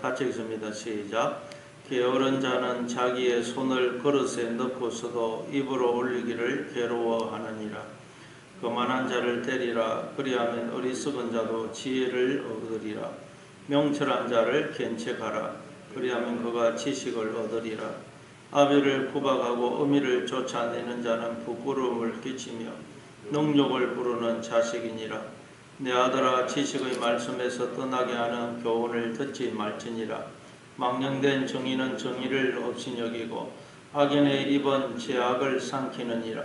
같이 읽습니다. 시작. 게으른 자는 자기의 손을 그릇에 넣고서도 입으로 올리기를 괴로워하느니라. 거만한 자를 때리라. 그리하면 어리석은 자도 지혜를 얻으리라. 명철한 자를 견책하라. 그리하면 그가 지식을 얻으리라. 아비를 구박하고 어미를 쫓아내는 자는 부끄러움을 끼치며 능욕을 부르는 자식이니라. 내 아들아, 지식의 말씀에서 떠나게 하는 교훈을 듣지 말지니라. 망령된 정의는 정의를 없이 여기고 악인의 입은 죄악을 삼키느니라.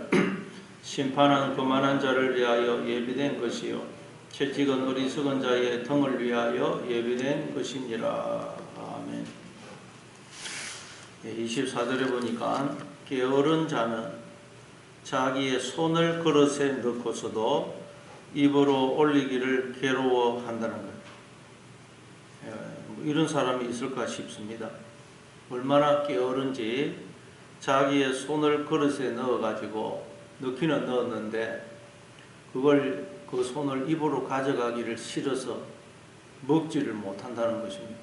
심판은 거만한 자를 위하여 예비된 것이요 채찍은 어리석은 자의 등을 위하여 예비된 것이니라. 아멘. 24절에 보니까 게으른 자는 자기의 손을 그릇에 넣고서도 입으로 올리기를 괴로워한다는 거예요. 이런 사람이 있을까 싶습니다. 얼마나 게으른지 자기의 손을 그릇에 넣어가지고 넣기는 넣었는데 그 손을 입으로 가져가기를 싫어서 먹지를 못한다는 것입니다.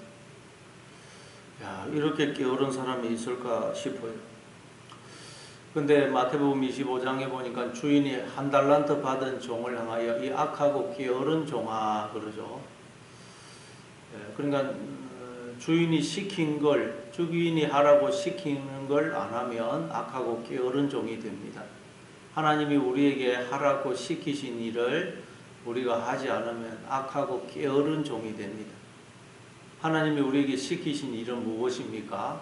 이렇게 게으른 사람이 있을까 싶어요. 근데 마태복음 25장에 보니까 주인이 한 달란트 받은 종을 향하여 이 악하고 게으른 종아 그러죠. 그러니까 주인이 하라고 시키는 걸 안 하면 악하고 게으른 종이 됩니다. 하나님이 우리에게 하라고 시키신 일을 우리가 하지 않으면 악하고 게으른 종이 됩니다. 하나님이 우리에게 시키신 일은 무엇입니까?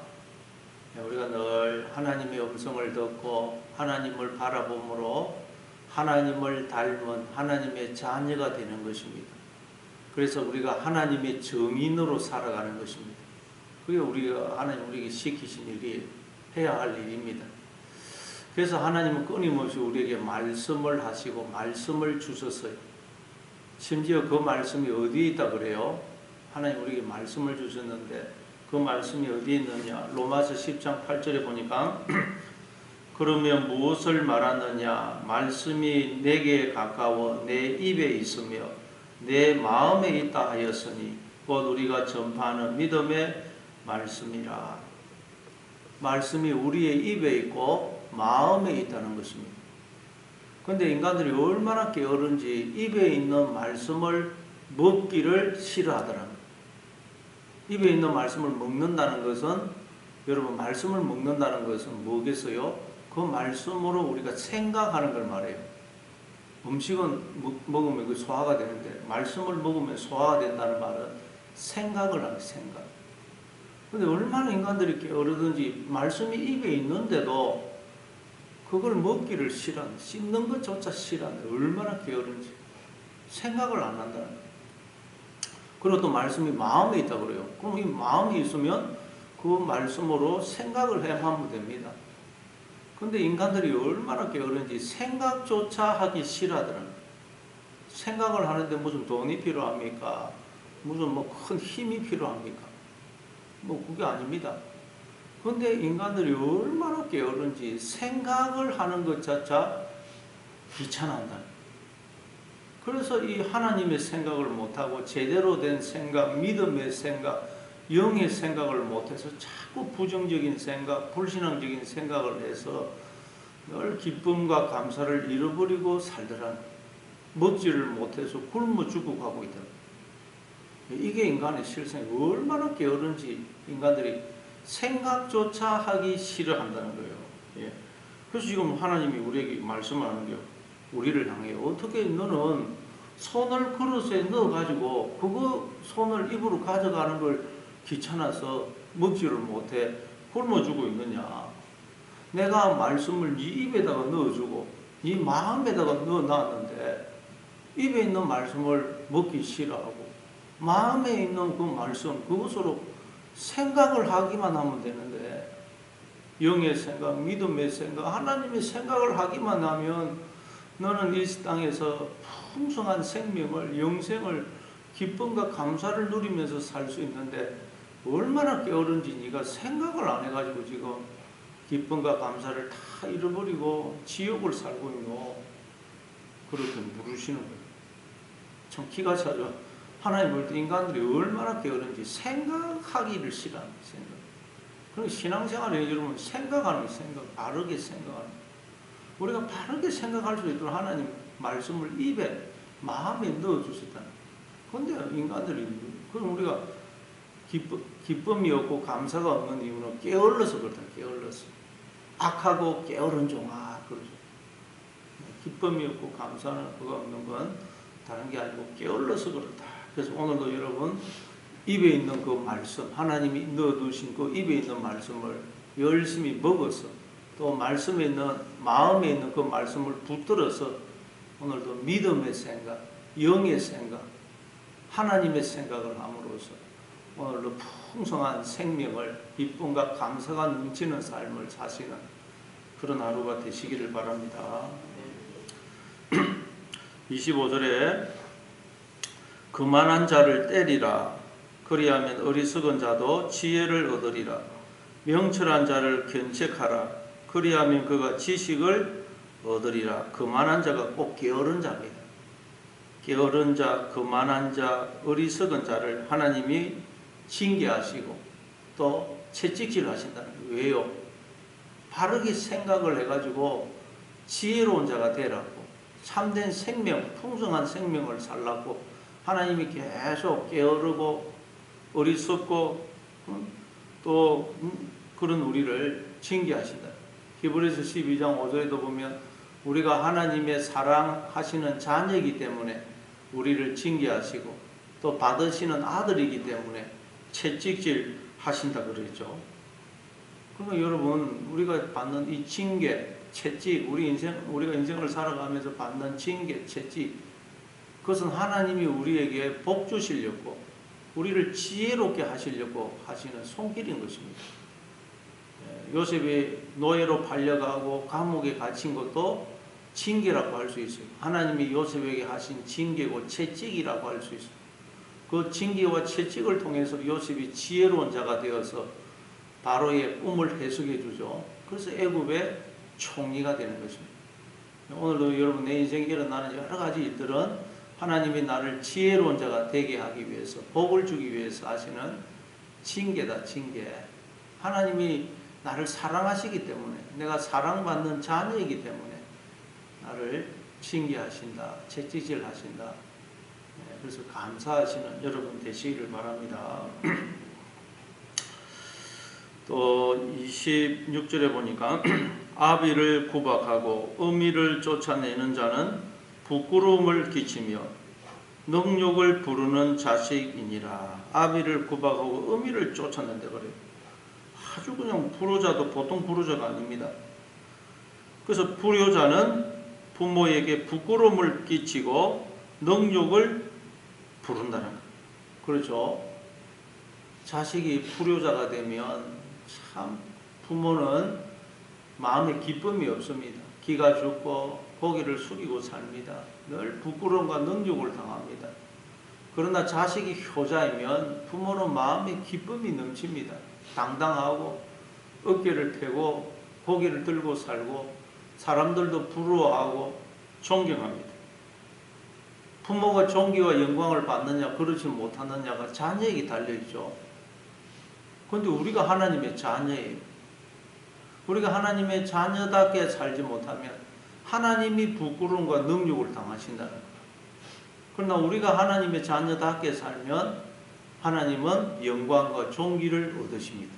우리가 늘 하나님의 음성을 듣고 하나님을 바라봄으로 하나님을 닮은 하나님의 자녀가 되는 것입니다. 그래서 우리가 하나님의 증인으로 살아가는 것입니다. 그게 하나님 우리에게 시키신 일이 해야 할 일입니다. 그래서 하나님은 끊임없이 우리에게 말씀을 하시고 말씀을 주셨어요. 심지어 그 말씀이 어디에 있다 그래요? 하나님 우리에게 말씀을 주셨는데 그 말씀이 어디에 있느냐? 로마서 10장 8절에 보니까 그러면 무엇을 말하느냐? 말씀이 내게 가까워 내 입에 있으며 내 마음에 있다 하였으니 곧 우리가 전파하는 믿음의 말씀이라. 말씀이 우리의 입에 있고 마음에 있다는 것입니다. 그런데 인간들이 얼마나 게으른지 입에 있는 말씀을 먹기를 싫어하더랍니다. 입에 있는 말씀을 먹는다는 것은 여러분 말씀을 먹는다는 것은 뭐겠어요? 그 말씀으로 우리가 생각하는 걸 말해요. 음식은 먹으면 그 소화가 되는데 말씀을 먹으면 소화가 된다는 말은 생각을 하는 생각. 근데 얼마나 인간들이 게으르든지 말씀이 입에 있는데도 그걸 먹기를 싫어하는, 씹는 것조차 싫어하는, 얼마나 게으른지 생각을 안 한다는 거예요. 그리고 또 말씀이 마음에 있다 그래요. 그럼 이 마음이 있으면 그 말씀으로 생각을 해하면 됩니다. 근데 인간들이 얼마나 게으른지 생각조차 하기 싫어하더라고요. 생각을 하는데 무슨 돈이 필요합니까? 무슨 큰 힘이 필요합니까? 그게 아닙니다. 근데 인간들이 얼마나 게으른지 생각을 하는 것조차 귀찮아한다. 그래서 이 하나님의 생각을 못하고 제대로 된 생각, 믿음의 생각, 영의 생각을 못해서 자꾸 부정적인 생각, 불신앙적인 생각을 해서 늘 기쁨과 감사를 잃어버리고 살더라는 먹지를 못해서 굶어 죽고 가고 있더라고요. 이게 인간의 실생이 얼마나 게으른지 인간들이 생각조차 하기 싫어한다는 거예요. 그래서 지금 하나님이 우리에게 말씀하는 게 우리를 향해 어떻게 너는 손을 그릇에 넣어가지고 그거 손을 입으로 가져가는 걸 귀찮아서 먹지를 못해 굶어주고 있느냐. 내가 말씀을 네 입에다가 넣어주고 네 마음에다가 넣어놨는데 입에 있는 말씀을 먹기 싫어하고 마음에 있는 그 말씀 그것으로 생각을 하기만 하면 되는데 영의 생각, 믿음의 생각, 하나님의 생각을 하기만 하면 너는 이 땅에서 풍성한 생명을, 영생을, 기쁨과 감사를 누리면서 살 수 있는데 얼마나 게으른지 네가 생각을 안 해가지고 지금 기쁨과 감사를 다 잃어버리고 지옥을 살고 있노. 그렇게 물으시는 거예요. 참 기가 차죠. 하나님 볼 때 인간들이 얼마나 게으른지 생각하기를 싫어합니다. 생각. 그리고 신앙생활에 여러분 생각하는 생각, 바르게 생각하는 우리가 바르게 생각할 수 있도록 하나님 말씀을 입에 마음에 넣어주셨다는. 그런데 인간들이 그럼 우리가 기쁨이 없고 감사가 없는 이유는 게을러서 그렇다. 게을러서 악하고 게으른 종아 그러죠. 기쁨이 없고 감사는 그거 없는 건 다른 게 아니고 게을러서 그렇다. 그래서 오늘도 여러분 입에 있는 그 말씀, 하나님이 넣어두신 그 입에 있는 말씀을 열심히 먹어서 또 말씀에 있는 마음에 있는 그 말씀을 붙들어서 오늘도 믿음의 생각, 영의 생각, 하나님의 생각을 함으로써 오늘도 풍성한 생명을 기쁨과 감사가 넘치는 삶을 사시는 그런 하루가 되시기를 바랍니다. 25절에 그만한 자를 때리라. 그리하면 어리석은 자도 지혜를 얻으리라. 명철한 자를 견책하라. 그리하면 그가 지식을 얻으리라. 그만한 자가 꼭 게으른 자입니다. 게으른 자, 그만한 자, 어리석은 자를 하나님이 징계하시고 또 채찍질 하신다는 거예요. 왜요? 바르게 생각을 해가지고 지혜로운 자가 되라고, 참된 생명, 풍성한 생명을 살라고 하나님이 계속 게으르고 어리석고 또 그런 우리를 징계하신다. 히브리서 12장 5절에도 보면 우리가 하나님의 사랑하시는 자녀이기 때문에 우리를 징계하시고 또 받으시는 아들이기 때문에 채찍질 하신다 그러죠. 그러니까 여러분 우리가 받는 이 징계, 채찍, 우리가 인생을 살아가면서 받는 징계, 채찍, 그것은 하나님이 우리에게 복 주시려고 우리를 지혜롭게 하시려고 하시는 손길인 것입니다. 요셉이 노예로 팔려가고 감옥에 갇힌 것도 징계라고 할 수 있어요. 하나님이 요셉에게 하신 징계고 채찍이라고 할 수 있어요. 그 징계와 채찍을 통해서 요셉이 지혜로운 자가 되어서 바로의 꿈을 해석해 주죠. 그래서 애굽의 총리가 되는 것입니다. 오늘도 여러분 내 인생에 일어나는 여러 가지 일들은 하나님이 나를 지혜로운 자가 되게 하기 위해서, 복을 주기 위해서 하시는 징계다, 징계. 하나님이 나를 사랑하시기 때문에, 내가 사랑받는 자녀이기 때문에 나를 징계하신다, 채찍질 하신다. 그래서 감사하시는 여러분 되시기를 바랍니다. 또 26절에 보니까 아비를 구박하고 어미를 쫓아내는 자는 부끄러움을 끼치며 능욕을 부르는 자식이니라. 아비를 구박하고 어미를 쫓아낸다 그래요. 아주 그냥 불효자도 보통 불효자가 아닙니다. 그래서 불효자는 부모에게 부끄러움을 끼치고 능욕을 부른다는 거예요. 그렇죠. 자식이 불효자가 되면 참 부모는 마음에 기쁨이 없습니다. 기가 죽고 고개를 숙이고 삽니다. 늘 부끄러움과 능욕을 당합니다. 그러나 자식이 효자이면 부모는 마음에 기쁨이 넘칩니다. 당당하고 어깨를 펴고 고개를 들고 살고 사람들도 부러워하고 존경합니다. 부모가 존귀와 영광을 받느냐 그렇지 못하느냐가 자녀에게 달려있죠. 그런데 우리가 하나님의 자녀예요. 우리가 하나님의 자녀답게 살지 못하면 하나님이 부끄러움과 능욕을 당하신다는 거예요. 그러나 우리가 하나님의 자녀답게 살면 하나님은 영광과 존귀를 얻으십니다.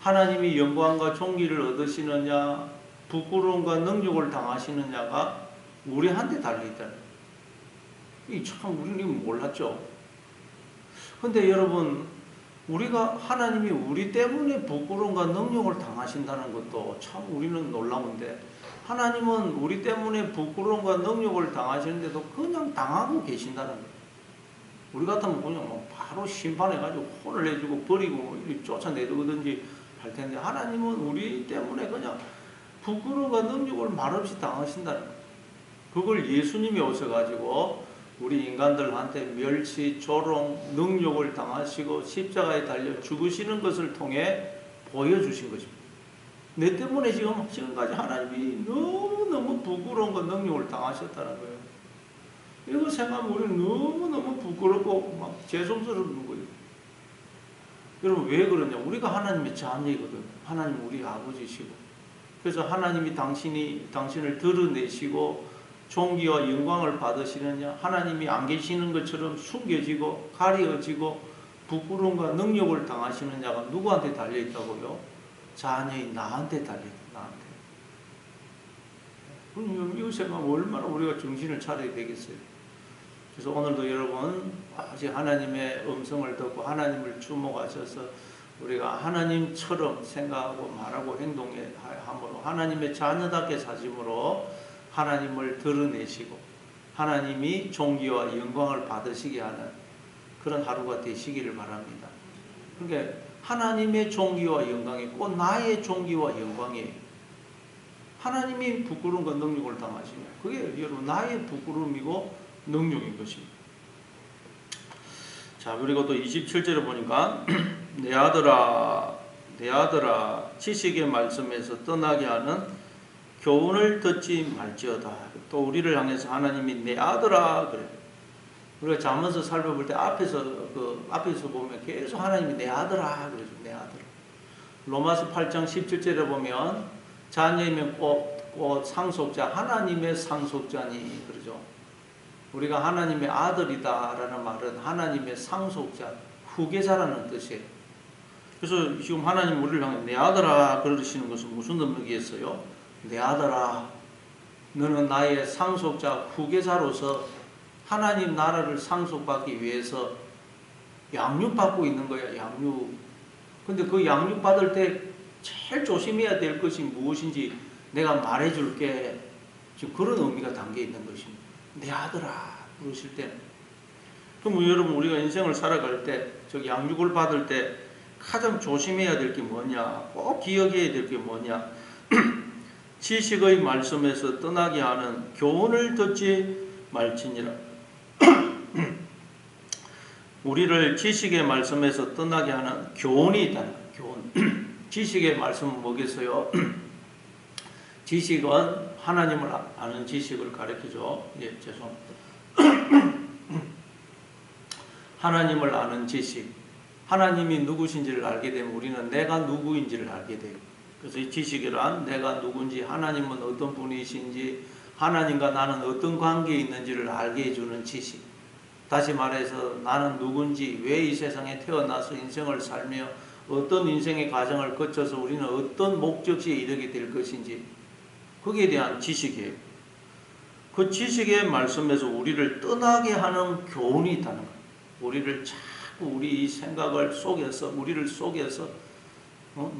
하나님이 영광과 존귀를 얻으시느냐 부끄러움과 능욕을 당하시느냐가 우리한테 달려있다는 거예요. 이 참 우리는 몰랐죠. 근데 여러분 우리가 하나님이 우리 때문에 부끄러움과 능욕을 당하신다는 것도 참 우리는 놀라운데 하나님은 우리 때문에 부끄러움과 능욕을 당하시는데도 그냥 당하고 계신다는 거예요. 우리 같으면 그냥 뭐 바로 심판해가지고 혼을 내주고 버리고 쫓아내두든지 할 텐데 하나님은 우리 때문에 그냥 부끄러움과 능욕을 말없이 당하신다는 거예요. 그걸 예수님이 오셔가지고 우리 인간들한테 멸시, 조롱, 능욕을 당하시고 십자가에 달려 죽으시는 것을 통해 보여주신 것입니다. 내 때문에 지금까지 하나님이 너무너무 부끄러운 것 능욕을 당하셨다는 거예요. 이거 생각하면 우리는 너무너무 부끄럽고 막 죄송스러운 거예요. 여러분 왜 그러냐? 우리가 하나님의 자녀이거든. 하나님 우리 아버지시고. 그래서 하나님이 당신을 드러내시고 존귀와 영광을 받으시느냐? 하나님이 안 계시는 것처럼 숨겨지고 가려지고 부끄러움과 능력을 당하시느냐가 누구한테 달려있다고요? 자녀인 나한테 달려있다. 나한테. 그럼 이거 생각하면 얼마나 우리가 정신을 차려야 되겠어요. 그래서 오늘도 여러분 아직 하나님의 음성을 듣고 하나님을 주목하셔서 우리가 하나님처럼 생각하고 말하고 행동함으로 하나님의 자녀답게 사심으로 하나님을 드러내시고 하나님이 존귀와 영광을 받으시게 하는 그런 하루가 되시기를 바랍니다. 그러니까 하나님의 존귀와 영광이 꼭 나의 존귀와 영광이에요. 하나님이 부끄러움과 능력을 당하시면 그게 여러분 나의 부끄러움이고 능력인 것입니다. 자, 그리고 또 27절에 보니까 내 아들아 지식의 말씀에서 떠나게 하는 교훈을 듣지 말지어다. 또 우리를 향해서 하나님이 내 아들아 그래. 우리가 잠언서 살펴볼 때 앞에서 보면 계속 하나님이 내 아들아 그러죠. 내 아들아. 로마서 8장 17절에 보면 자녀이면 곧 상속자 하나님의 상속자니 그러죠. 우리가 하나님의 아들이다라는 말은 하나님의 상속자, 후계자라는 뜻이에요. 그래서 지금 하나님 우리를 향해 내 아들아 그러시는 것은 무슨 의미겠어요? 내 아들아, 너는 나의 상속자, 후계자로서 하나님 나라를 상속받기 위해서 양육받고 있는 거야, 양육. 근데 그 양육받을 때 제일 조심해야 될 것이 무엇인지 내가 말해줄게. 지금 그런 의미가 담겨 있는 것입니다. 내 아들아 부르실 때는. 그럼 여러분 우리가 인생을 살아갈 때 저 양육을 받을 때 가장 조심해야 될 게 뭐냐? 꼭 기억해야 될 게 뭐냐? 지식의 말씀에서 떠나게 하는 교훈을 듣지 말지니라. 우리를 지식의 말씀에서 떠나게 하는 교훈이 있다는 거예요. 교훈. 지식의 말씀은 뭐겠어요? 지식은 하나님을 아는 지식을 가르치죠. 예, 죄송합니다. 하나님을 아는 지식. 하나님이 누구신지를 알게 되면 우리는 내가 누구인지를 알게 돼요. 그래서 이 지식이란 내가 누군지, 하나님은 어떤 분이신지, 하나님과 나는 어떤 관계에 있는지를 알게 해주는 지식. 다시 말해서 나는 누군지, 왜 이 세상에 태어나서 인생을 살며 어떤 인생의 과정을 거쳐서 우리는 어떤 목적지에 이르게 될 것인지 거기에 대한 지식이에요. 그 지식의 말씀에서 우리를 떠나게 하는 교훈이 있다는 거예요. 우리를 자꾸 우리 생각을 속여서 우리를 속여서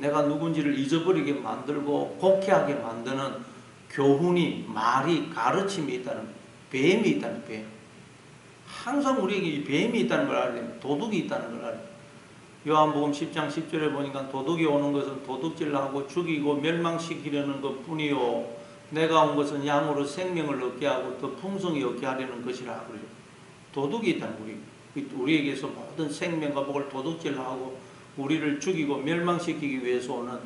내가 누군지를 잊어버리게 만들고 곡해하게 만드는 교훈이, 말이, 가르침이 있다는 거예요. 뱀이 있다는 거예요. 항상 우리에게 이 뱀이 있다는 걸 알아야 됩니다. 도둑이 있다는 걸 알아야 됩니다. 요한복음 10장 10절에 보니까 도둑이 오는 것은 도둑질하고 죽이고 멸망시키려는 것 뿐이요 내가 온 것은 양으로 생명을 얻게 하고 더 풍성히 얻게 하려는 것이라 그러죠. 도둑이 있다는 우리에게서 모든 생명과 복을 도둑질하고 우리를 죽이고 멸망시키기 위해서 오는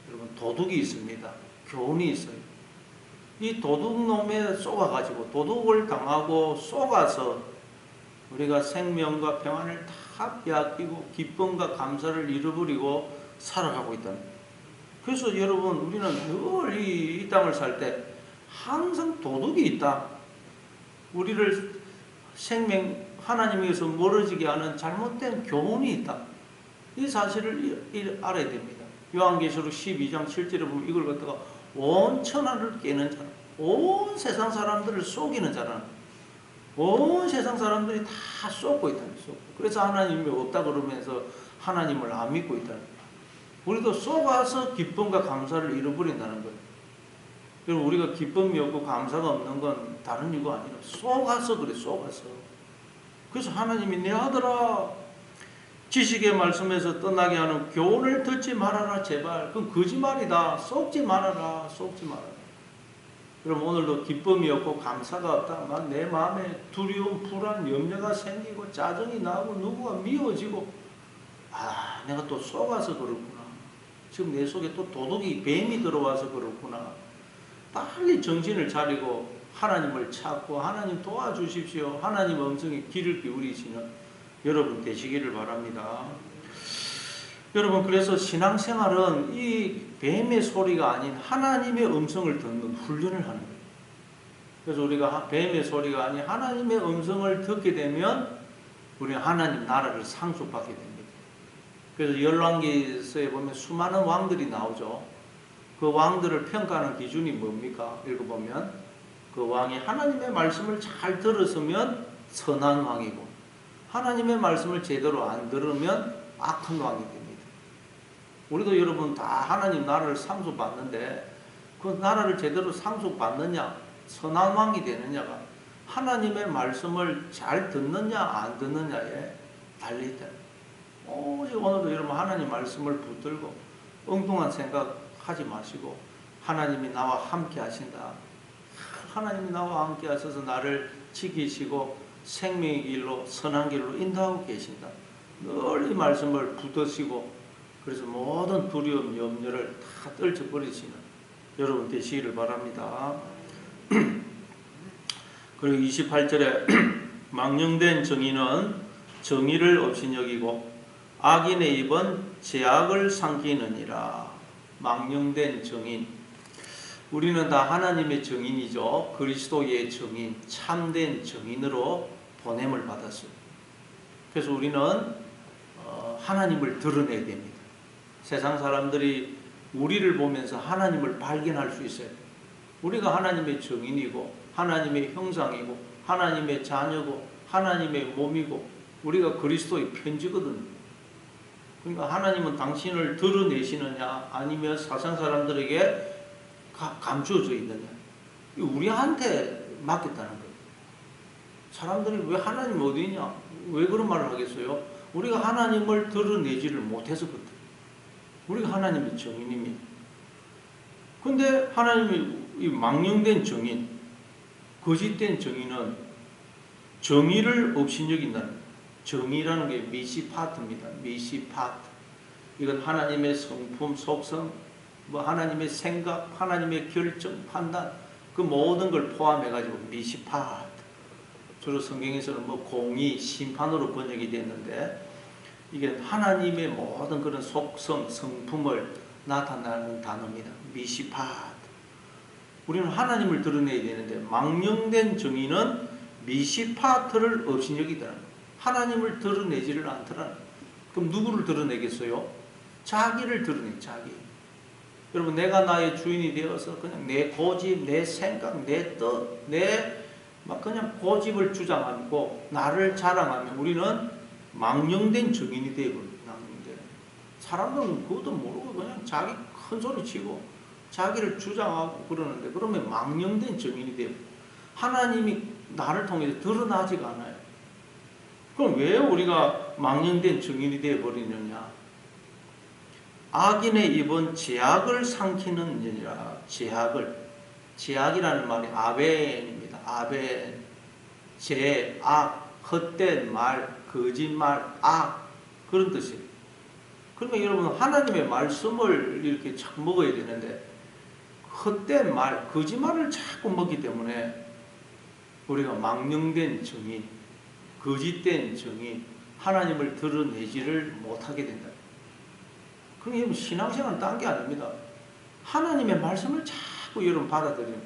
여러분 도둑이 있습니다. 교훈이 있어요. 이 도둑놈에 속아가지고 도둑을 당하고 속아서 우리가 생명과 평안을 다 빼앗기고 기쁨과 감사를 잃어버리고 살아가고 있다는 거예요. 그래서 여러분 우리는 늘 이 땅을 살 때 항상 도둑이 있다. 우리를 하나님에게서 멀어지게 하는 잘못된 교훈이 있다. 이 사실을 알아야 됩니다. 요한계시록 12장 7절에 보면 이걸 갖다가 온 천하를 깨는 자라, 온 세상 사람들을 속이는 자라는, 온 세상 사람들이 다 쏟고 있다는 거예요. 그래서 하나님이 없다 그러면서 하나님을 안 믿고 있다는 거예요. 우리도 속아서 기쁨과 감사를 잃어버린다는 거예요. 그리고 우리가 기쁨이 없고 감사가 없는 건 다른 이유가 아니라 속아서 그래, 속아서. 그래서 하나님이 내 아들아 지식의 말씀에서 떠나게 하는 교훈을 듣지 말아라 제발. 그건 거짓말이다. 속지 말아라. 속지 말아라. 그럼 오늘도 기쁨이 없고 감사가 없다. 막 내 마음에 두려움, 불안, 염려가 생기고 짜증이 나고 누구가 미워지고 내가 또 속아서 그렇구나. 지금 내 속에 또 도둑이 뱀이 들어와서 그렇구나. 빨리 정신을 차리고 하나님을 찾고 하나님 도와주십시오. 하나님 음성에 귀를 기울이시는 여러분 되시기를 바랍니다. 여러분, 그래서 신앙생활은 이 뱀의 소리가 아닌 하나님의 음성을 듣는 훈련을 하는 거예요. 그래서 우리가 뱀의 소리가 아닌 하나님의 음성을 듣게 되면 우리는 하나님 나라를 상속받게 됩니다. 그래서 열왕기서에 보면 수많은 왕들이 나오죠. 그 왕들을 평가하는 기준이 뭡니까? 읽어보면 그 왕이 하나님의 말씀을 잘 들었으면 선한 왕이고, 하나님의 말씀을 제대로 안 들으면 악한 왕이 됩니다. 우리도 여러분 다 하나님 나라를 상속받는데 그 나라를 제대로 상속받느냐, 선한 왕이 되느냐가 하나님의 말씀을 잘 듣느냐 안 듣느냐에 달려있다. 오직 오늘도 여러분 하나님 말씀을 붙들고 엉뚱한 생각하지 마시고 하나님이 나와 함께 하신다. 하나님이 나와 함께 하셔서 나를 지키시고 생명의 길로 선한 길로 인도하고 계신다. 늘 이 말씀을 붙드시고 그래서 모든 두려움 염려를 다 떨쳐버리시는 여러분 되시기를 바랍니다. 그리고 28절에 망령된 정의는 정의를 업신여기고 악인의 입은 죄악을 삼키느니라. 망령된 정인, 우리는 다 하나님의 정인이죠. 그리스도의 정인, 참된 정인으로 보냄을 받았어요. 그래서 우리는 하나님을 드러내야 됩니다. 세상 사람들이 우리를 보면서 하나님을 발견할 수 있어요. 우리가 하나님의 정인이고 하나님의 형상이고 하나님의 자녀고 하나님의 몸이고 우리가 그리스도의 편지거든요. 그러니까 하나님은 당신을 드러내시느냐 아니면 세상 사람들에게 감추어져 있느냐, 우리한테 맡겼다는 거예요. 사람들이 왜 하나님 어디 있냐, 왜 그런 말을 하겠어요? 우리가 하나님을 드러내지를 못해서 그렇다. 우리가 하나님의 정인입니다. 근데 하나님의 이 망령된 정인, 거짓된 정인은 정의를 업신여긴다는 거예요. 정의라는 게 미시파트입니다. 미시파트. 이건 하나님의 성품, 속성, 하나님의 생각, 하나님의 결정, 판단, 그 모든 걸 포함해가지고 미시파트. 주로 성경에서는 공의, 심판으로 번역이 됐는데 이게 하나님의 모든 그런 속성, 성품을 나타내는 단어입니다. 미시파트. 우리는 하나님을 드러내야 되는데 망령된 정의는 미시파트를 업신여기더라는 거예요. 하나님을 드러내지를 않더라는 거예요. 그럼 누구를 드러내겠어요? 자기를 드러내, 자기. 여러분, 내가 나의 주인이 되어서 그냥 내 고집, 내 생각, 내 뜻, 막 그냥 고집을 주장하고 나를 자랑하면 우리는 망령된 정인이 되어버려요. 사람들은 그것도 모르고 그냥 자기 큰 소리 치고 자기를 주장하고 그러는데 그러면 망령된 정인이 되어버려요. 하나님이 나를 통해서 드러나지가 않아요. 그럼 왜 우리가 망령된 정인이 되어버리느냐? 악인의 입은 죄악을 삼키느니라. 죄악이라는 말이 아벤입니다. 아벤, 죄, 악, 헛된 말, 거짓말, 악, 그런 뜻이에요. 그러니까 여러분 하나님의 말씀을 이렇게 자꾸 먹어야 되는데 헛된 말, 거짓말을 자꾸 먹기 때문에 우리가 망령된 정인, 거짓된 정인, 하나님을 드러내지를 못하게 된다. 그러니까 신앙생활은 딴 게 아닙니다. 하나님의 말씀을 자꾸 여러분 받아들이는,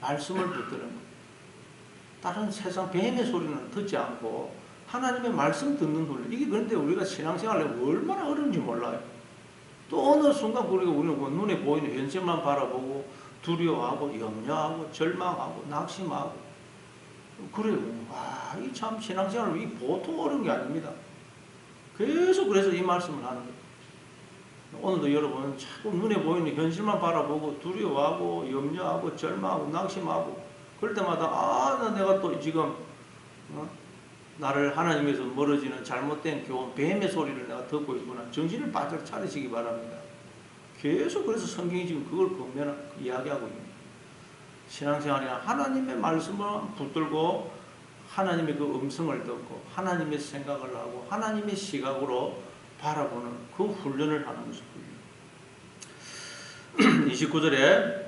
말씀을 붙드는 거예요. 다른 세상 뱀의 소리는 듣지 않고 하나님의 말씀 듣는 훈련. 이게 그런데 우리가 신앙생활에 얼마나 어려운지 몰라요. 또 어느 순간 우리는 눈에 보이는 현실만 바라보고 두려워하고 염려하고 절망하고 낙심하고 그래요. 와, 이 참 신앙생활은 이 보통 어려운 게 아닙니다. 계속 그래서 이 말씀을 하는 거예요. 오늘도 여러분 자꾸 눈에 보이는 현실만 바라보고 두려워하고 염려하고 절망하고 낙심하고 그럴 때마다 내가 또 지금 나를 하나님에서 멀어지는 잘못된 교훈, 뱀의 소리를 내가 듣고 있구나. 정신을 바짝 차리시기 바랍니다. 계속 그래서 성경이 지금 그걸 이야기하고 있습니다. 신앙생활이나 하나님의 말씀을 붙들고 하나님의 그 음성을 듣고 하나님의 생각을 하고 하나님의 시각으로 바라보는 그 훈련을 하는 것입니다. 29절에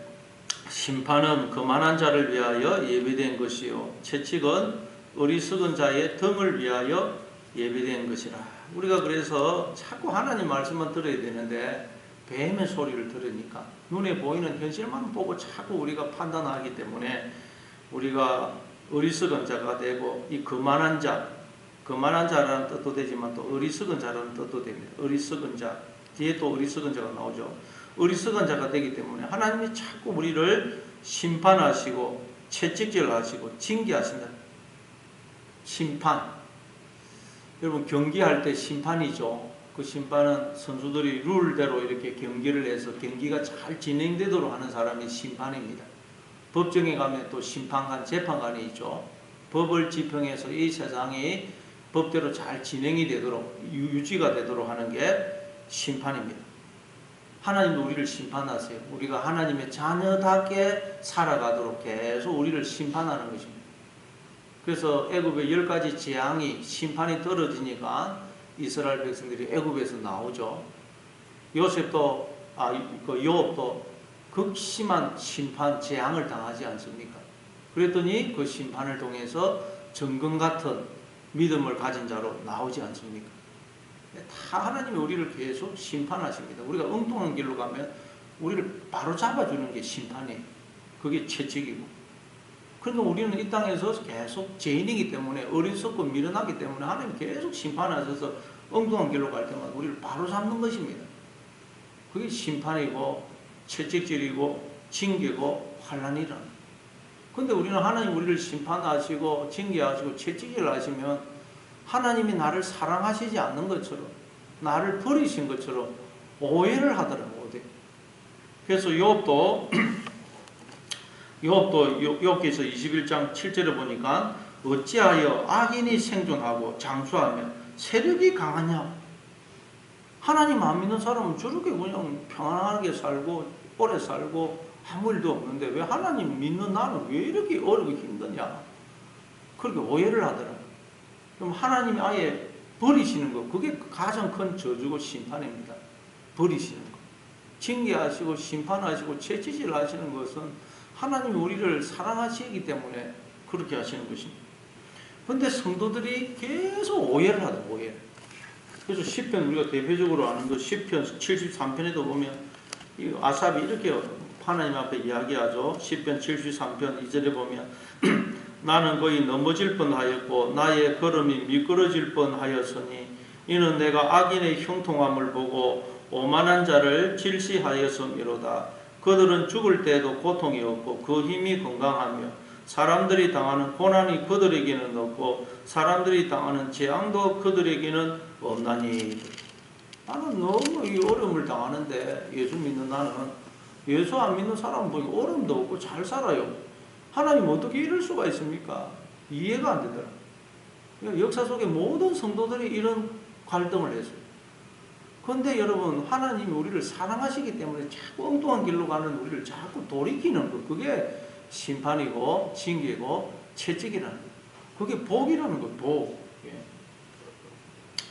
심판은 거만한 자를 위하여 예비된 것이요 채찍은 어리석은 자의 등을 위하여 예비된 것이라. 우리가 그래서 자꾸 하나님 말씀만 들어야 되는데 뱀의 소리를 들으니까 눈에 보이는 현실만 보고 자꾸 우리가 판단하기 때문에 우리가 어리석은 자가 되고, 이 거만한 자라는 뜻도 되지만 또 어리석은 자라는 뜻도 됩니다. 어리석은 자, 뒤에 또 어리석은 자가 나오죠. 어리석은 자가 되기 때문에 하나님이 자꾸 우리를 심판하시고 채찍질하시고 징계하신다. 심판. 여러분 경기할 때 심판이죠. 그 심판은 선수들이 룰대로 이렇게 경기를 해서 경기가 잘 진행되도록 하는 사람이 심판입니다. 법정에 가면 또 심판관, 재판관이 있죠. 법을 집행해서 이 세상이 법대로 잘 진행이 되도록, 유지가 되도록 하는 게 심판입니다. 하나님도 우리를 심판하세요. 우리가 하나님의 자녀답게 살아가도록 계속 우리를 심판하는 것입니다. 그래서 애굽의 10가지 재앙이, 심판이 떨어지니까 이스라엘 백성들이 애굽에서 나오죠. 요셉도, 요업도 극심한 심판, 재앙을 당하지 않습니까? 그랬더니 그 심판을 통해서 정금 같은 믿음을 가진 자로 나오지 않습니까? 다 하나님이 우리를 계속 심판하십니다. 우리가 엉뚱한 길로 가면 우리를 바로 잡아주는 게 심판이에요. 그게 채찍이고. 그러니까 우리는 이 땅에서 계속 죄인이기 때문에, 어리석고 미련하기 때문에 하나님 계속 심판하셔서 엉뚱한 길로 갈 때마다 우리를 바로 잡는 것입니다. 그게 심판이고 채찍질이고 징계고 환난이라는. 근데 우리는 하나님 우리를 심판하시고 징계하시고 채찍질 하시면 하나님이 나를 사랑하시지 않는 것처럼, 나를 버리신 것처럼 오해를 하더라고요. 그래서 욥도 욥기서 21장 7절에 보니까 어찌하여 악인이 생존하고 장수하며 세력이 강하냐. 하나님 안 믿는 사람은 저렇게 그냥 평안하게 살고 오래 살고 아무 일도 없는데 왜 하나님 믿는 나는 왜 이렇게 어렵고 힘드냐. 그렇게 오해를 하더라고요. 그럼 하나님이 아예 버리시는 거, 그게 가장 큰 저주고 심판입니다. 버리시는 거. 징계하시고 심판하시고 채찍질 하시는 것은 하나님이 우리를 사랑하시기 때문에 그렇게 하시는 것입니다. 그런데 성도들이 계속 오해를 하다, 오해. 그래서 시편, 우리가 대표적으로 아는 그 시편 73편에도 보면 이 아삽이 이렇게 하나님 앞에 이야기하죠. 시편 73편 2절에 보면 나는 거의 넘어질 뻔하였고 나의 걸음이 미끄러질 뻔하였으니 이는 내가 악인의 형통함을 보고 오만한 자를 질시하였음이로다. 그들은 죽을 때에도 고통이 없고 그 힘이 건강하며 사람들이 당하는 고난이 그들에게는 없고 사람들이 당하는 재앙도 그들에게는 없나니. 나는 너무 이 어려움을 당하는데 예수 믿는 나는, 예수 안 믿는 사람은 보니 어려움도 없고 잘 살아요. 하나님 어떻게 이럴 수가 있습니까? 이해가 안 되더라. 역사 속에 모든 성도들이 이런 갈등을 했어요. 그런데 여러분, 하나님이 우리를 사랑하시기 때문에 자꾸 엉뚱한 길로 가는 우리를 자꾸 돌이키는 거, 그게 심판이고 징계고 채찍이라는 거. 그게 복이라는 거, 복.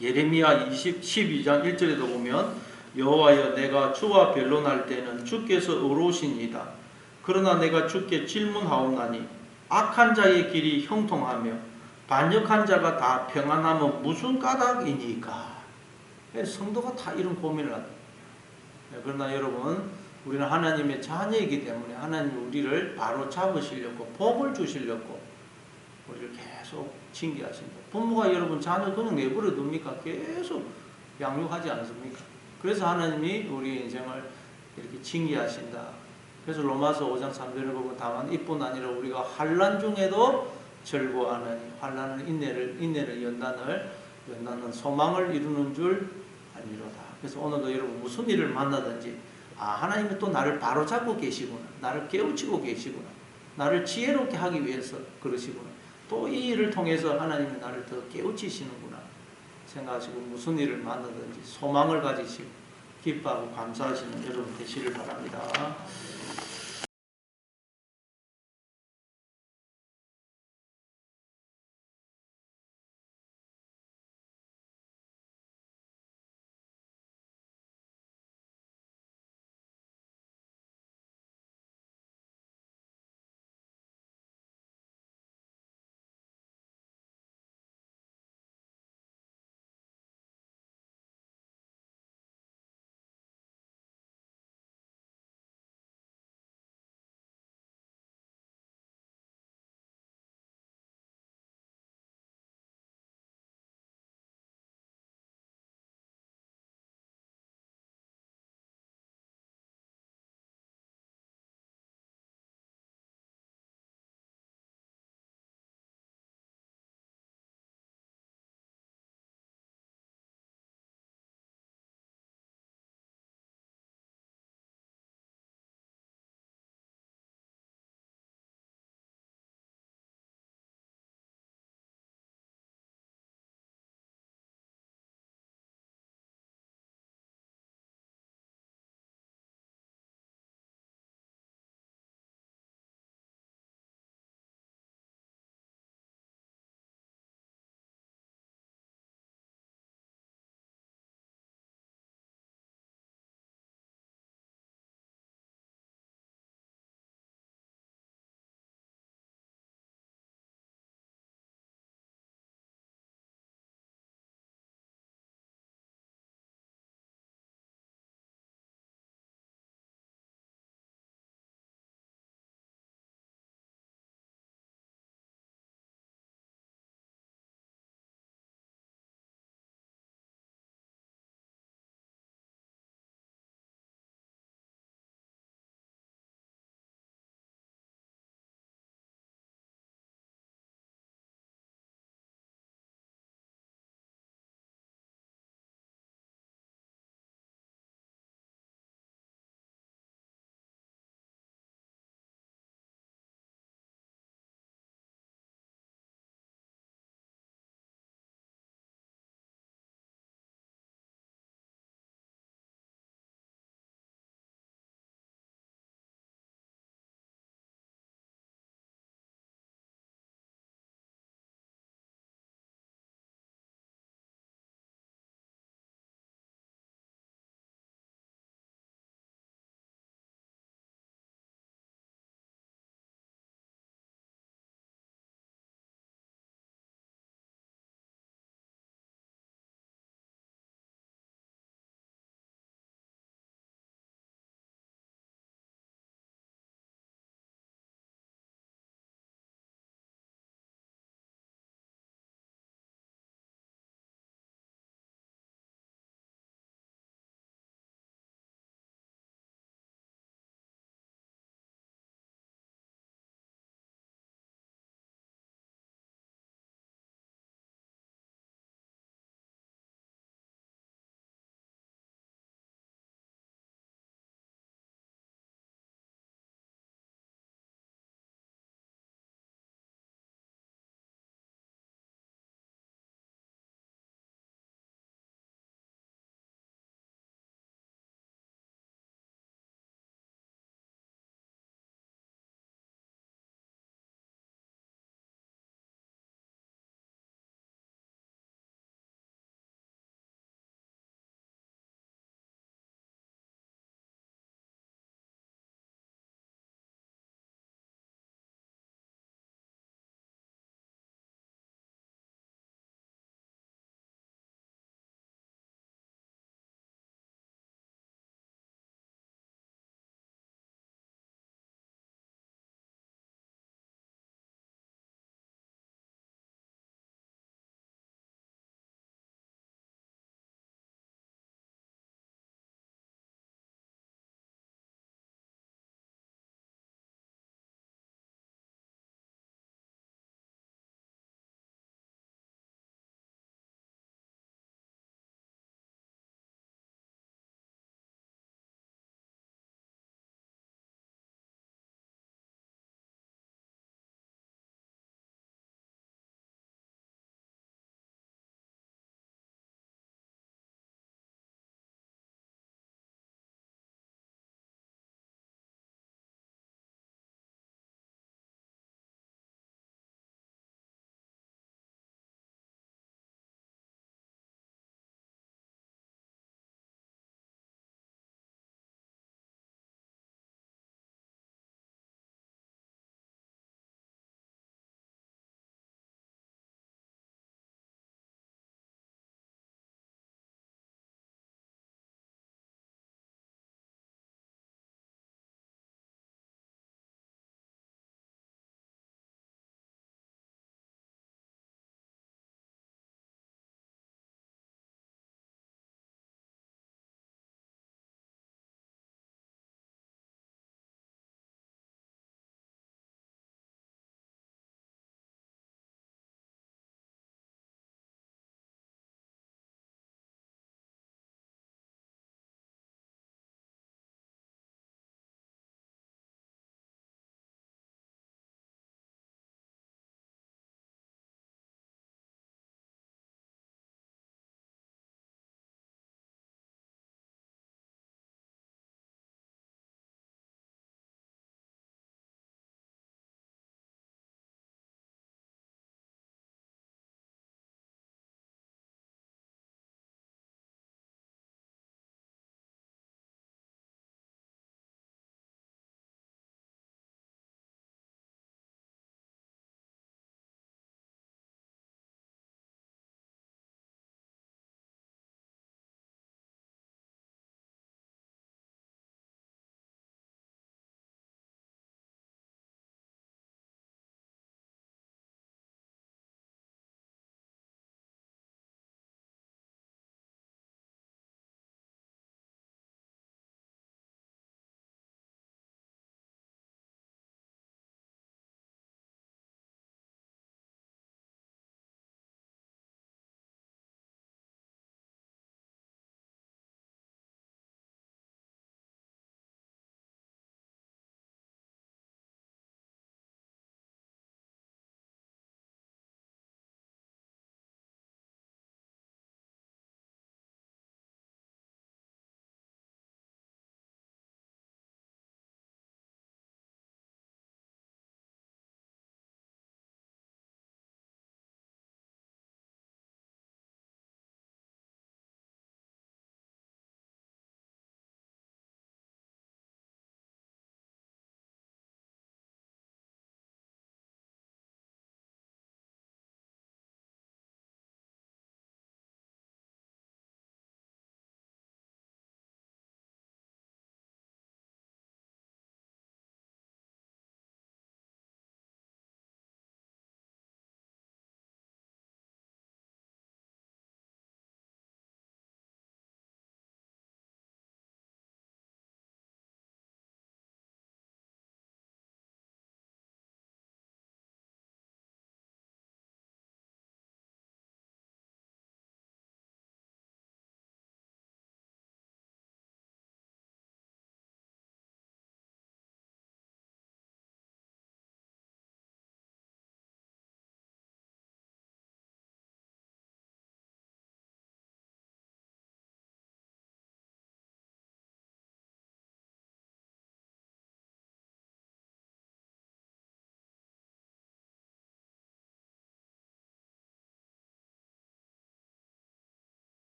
예레미야 12장 1절에도 보면 여호와여 내가 주와 변론할 때는 주께서 의로우시니이다. 그러나 내가 주께 질문하옵나니 악한 자의 길이 형통하며 반역한 자가 다 평안하면 무슨 까닭이니까. 성도가 다 이런 고민을 하다. 그러나 여러분, 우리는 하나님의 자녀이기 때문에 하나님이 우리를 바로 잡으시려고, 복을 주시려고 우리를 계속 징계하신다. 부모가 여러분 자녀 그냥 내버려 둡니까? 계속 양육하지 않습니까? 그래서 하나님이 우리 인생을 이렇게 징계하신다. 그래서 로마서 5장 3절을 보면 다만 이뿐 아니라 우리가 환난 중에도 즐거워하느니 환난은 인내를 연단은 소망을 이루는 줄 아니로다. 그래서 오늘도 여러분 무슨 일을 만나든지 하나님이 또 나를 바로잡고 계시구나, 나를 깨우치고 계시구나, 나를 지혜롭게 하기 위해서 그러시구나, 또 이 일을 통해서 하나님이 나를 더 깨우치시는구나 생각하시고 무슨 일을 만나든지 소망을 가지시고 기뻐하고 감사하시는 여러분 되시를 바랍니다.